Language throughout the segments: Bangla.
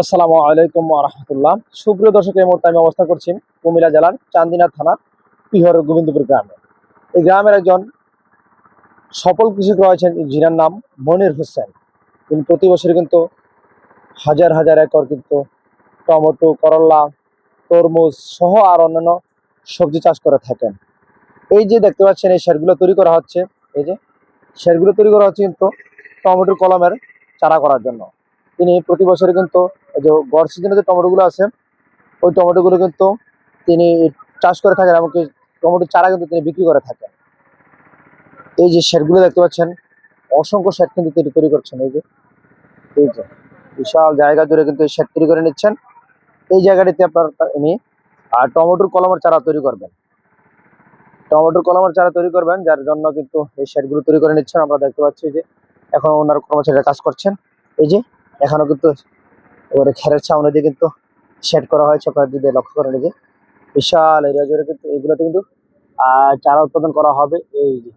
আসসালামু আলাইকুম ওয়া রাহমাতুল্লাহ। সুপ্রিয় দর্শক, এই মুহূর্তে আমি অবস্থান করছি কুমিল্লা জেলার চান্দিনা থানার পিহর গোবিন্দপুর গ্রামে। এই গ্রামের একজন সফল কৃষক রয়েছেন, যিনার নাম মনির হোসেন। তিনি প্রতি বছর কিন্তু হাজার হাজার একর কিন্তু টমেটো, করলা, তরমুজ সহ আর অন্যান্য সবজি চাষ করে থাকেন। এই যে দেখতে পাচ্ছেন, এই শেডগুলো তৈরি করা হচ্ছে। এই যে শেডগুলো তৈরি করা হচ্ছে কিন্তু টমেটোর কলমের চারা করার জন্য। তিনি প্রতি বছরে কিন্তু এই যে গড় সিজনে যে টমেটোগুলো আছে, ওই টমেটোগুলো কিন্তু তিনি চাষ করে থাকেন, এমনকি টমেটোর চারা কিন্তু তিনি বিক্রি করে থাকেন। এই যে শেডগুলো দেখতে পাচ্ছেন, অসংখ্য শেড কিন্তু তিনি তৈরি করছেন। এই যে বিশাল জায়গা জুড়ে কিন্তু এই শেড তৈরি করে নিচ্ছেন। এই জায়গাটিতে আপনার ইনি টমেটোর কলমের চারা তৈরি করবেন। টমেটোর কলমের চারা তৈরি করবেন, যার জন্য কিন্তু এই শেডগুলো তৈরি করে নিচ্ছেন। আমরা দেখতে পাচ্ছি যে এখন ওনার কর্মচারীরা কাজ করছেন। এই যে এখনো কিন্তু এবারে খেরের ছাউনি দিয়ে কিন্তু শেড করা হয়েছে। আপনারা যদি লক্ষ্য করেন, এই যে বিশাল এরিয়া জুড়ে কিন্তু এগুলোতে কিন্তু চারা উৎপাদন করা হবে। এই যে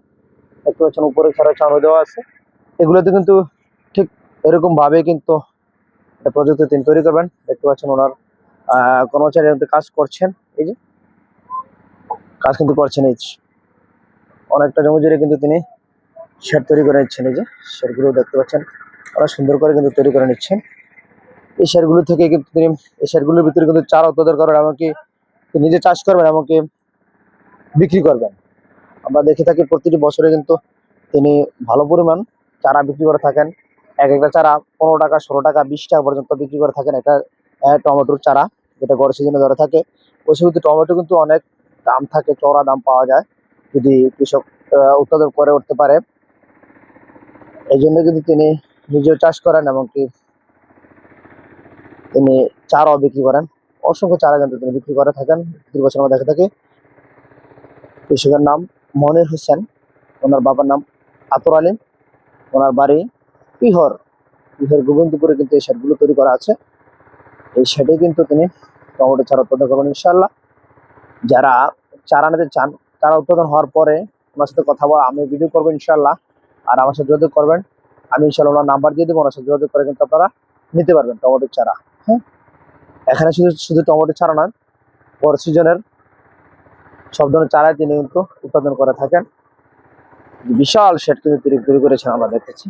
দেখতে পাচ্ছেন, উপরে খেরের ছাউনি দেওয়া আছে। এগুলোতে কিন্তু ঠিক এরকম ভাবে কিন্তু একটা প্রযুক্তি তিনি তৈরি করবেন। দেখতে পাচ্ছেন ওনার কর্মচারী কিন্তু কাজ করছেন। এই যে কাজ কিন্তু করছেন। এই যে অনেকটা জমি জুড়ে কিন্তু তিনি শেড তৈরি করে নিচ্ছেন। এই যে শেডগুলো দেখতে পাচ্ছেন, অনেক সুন্দর করে কিন্তু তৈরি করে নিচ্ছেন। এই শেডগুলো থেকে কিন্তু তিনি এই শেডগুলোর ভিতরে কিন্তু চারা উৎপাদন করেন, এমনকি তিনি নিজে চাষ করবেন, এমনকি বিক্রি করবেন। আমরা দেখে থাকি প্রতিটি বছরে কিন্তু তিনি ভালো পরিমাণ চারা বিক্রি করে থাকেন। এক একটা চারা 15 টাকা, 16 টাকা, 20 টাকা পর্যন্ত বিক্রি করে থাকেন। একটা টমেটোর চারা যেটা গড় সিজনে ধরে থাকে। ওই সময়তে টমেটো কিন্তু অনেক দাম থাকে, চড়া দাম পাওয়া যায় যদি কৃষক উৎপাদন করে উঠতে পারে। এই জন্য কিন্তু তিনি নিজেও চাষ করেন, এমনকি তিনি চারাও বিক্রি করেন। অসংখ্য চারা কিন্তু তিনি বিক্রি করে থাকেন প্রতি বছর। আমরা দেখে থাকি কৃষকের নাম মনির হোসেন, ওনার বাবার নাম আতর আলী, ওনার বাড়ি পিহর পিহর গোবিন্দপুরে কিন্তু এই শেডগুলো তৈরি করা আছে। এই শেডে কিন্তু তিনি টমেটো চারা উৎপাদন করবেন ইনশাল্লাহ। যারা চারা নিতে চান, চারা উৎপাদন হওয়ার পরে ওনার সাথে কথা বলা, আমি ভিডিও করবো ইনশাল্লাহ। আর আমার সাথে যোগাযোগ করবেন, আমি ইনশাল্লাহ ওনার নাম্বার দিয়ে দেবো। ওনার সাথে যোগাযোগ করে কিন্তু আপনারা নিতে পারবেন টমেটোর চারা। হ্যাঁ, এখানে শুধু শুধু টমেটোর চারা নয়, পর সিজনের সব ধরনের চারাই তিনি কিন্তু উৎপাদন করে থাকেন। বিশাল শেড কিন্তু তৈরি করেছেন, আমরা দেখতেছি।